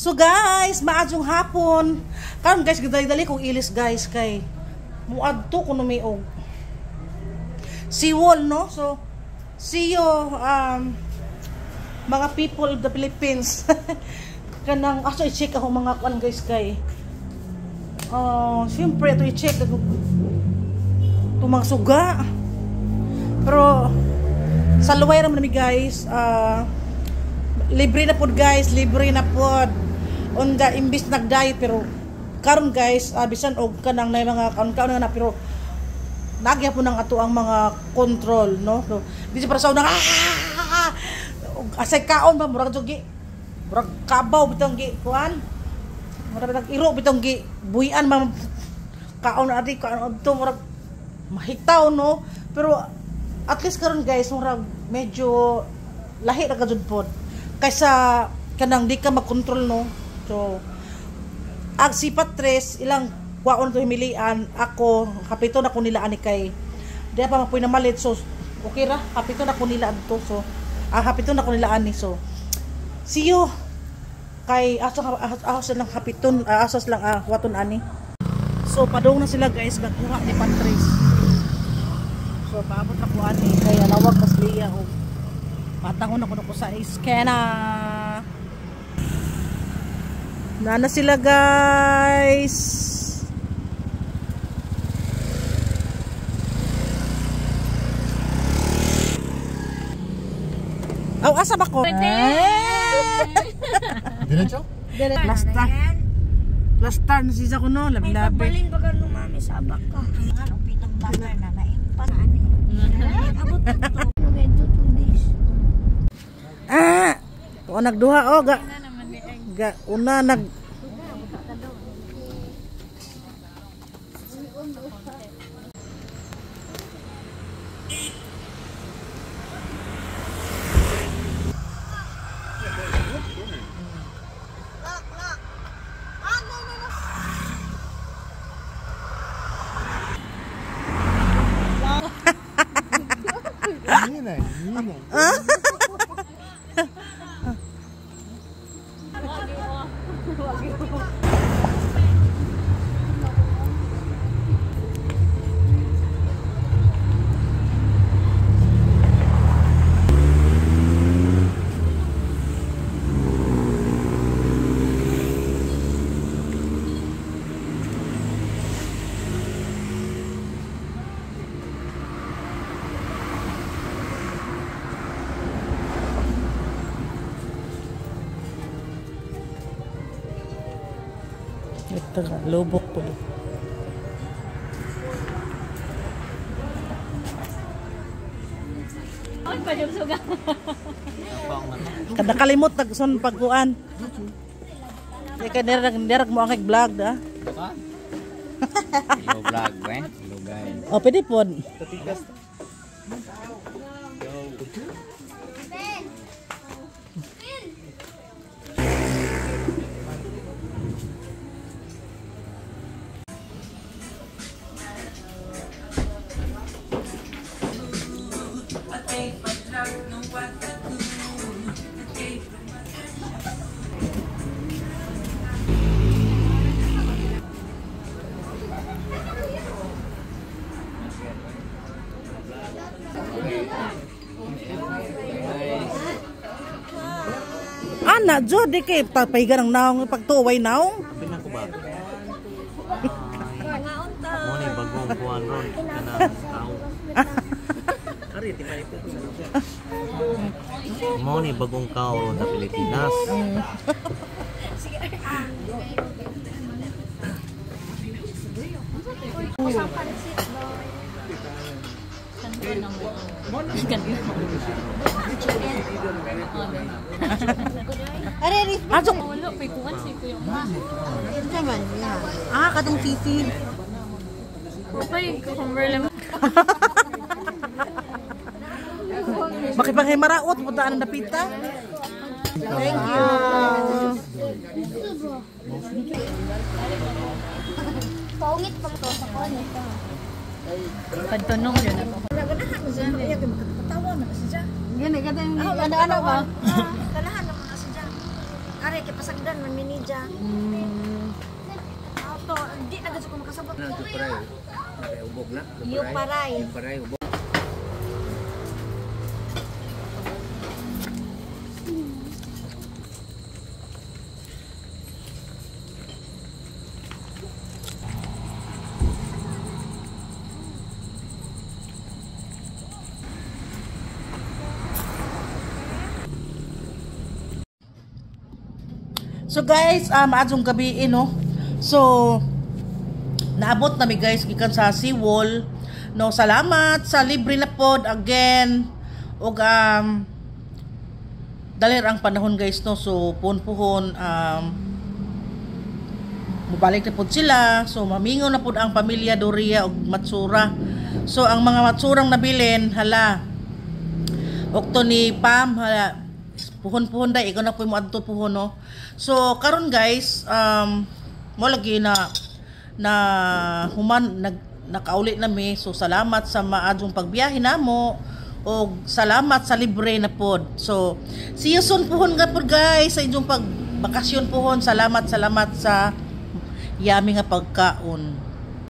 So guys, maadjong hapon. Karon guys, gidali kong ilis guys kay muadto kuno may og seawall no. So see you mga people of the Philippines. Kanang aso i-check ako mga kuan guys kay siyempre ito i-check ako itong mga suga. Pero sa luway naman namin guys, libre na pod guys, libre na pod. Onda imbis nagdayet pero karon guys, bisan og kanang nay mga kaon-kaon na pero nagya po nang ato ang mga control no. So di para sa unang asay kaon ba murag jogi. Murag kabaw bitong gi kuan. Murag bitong iro bitong gi buhian man kaon ati kaon adto murag mahitaw no. Pero at least karon guys murag medyo lahi ra ka jud pod kaysa kanang di ka makontrol no. So ag sipat tres ilang kwaon to himilian ako kapito na ko nila ani kay di pa mapoy na malit so okay ra kapito na ko nila adto so kapito na ko nila ani so see you kay aso lang kapiton asas lang waton ani so padung na sila guys gagkuha ni Patrice so paabot na ko ani kaya nawag mas liya og patangon ako sa iskena. Nana sila guys. Aw asa ba ko? Diretso? Lastar na siya ko no, labi-labi. Baling baka lumami sa abak ka. Ano pitong bagar na naimpa na ani. Abot to. Medyo 2 days. O nagduha o una nag ito lubok po. Kada kalimot tagson pagkuan. Kaya derag mo ang vlog da. Hello vlog hello guys. Oh pwede po. Ana jo di kay papahigan ng naong pagtuway naong. Pinan ko ba? Mo ni bagong kuan ron kanang tao. Ari timay po. Mo ni bagong kao ron sa Pilipinas. Asok. Wala pay kuan si kuya ma. Saman ya. Katong titi. Pay cucumber lang. Makipanghimaraot putaan na pita. Thank you. Paungit pa to sa kuan ito. Pagtunong yun ako. Ganahan mo siya. Iya kay magkatawa na kasi siya. Gani ka tayong ano ba? Ganahan naman na siya. Kare kay pasagdan man minidya. Auto, di na gusto ko makasabot. Na ito paray. Ubog na. Yung paray. Yung paray ubog. So guys, maadtong gabi no. So naabot na mi guys gikan sa seawall. No, salamat sa libre na pod again. Og dalir ang panahon guys no. So puhon mubalik na pod sila. So mamingo na pod ang pamilya Doria og Matsura. So ang mga Matsurang nabilin hala. Okto ni Pam hala. Puhon-puhon dai ikaw na po mo adto puhon no. So karon guys mo lagi na human nakauli na mi. So salamat sa maadtong pagbiyahe namo o salamat sa libre na pod. So see you soon puhon nga pod guys sa inyong pagbakasyon puhon. Salamat sa yami nga pagkaon.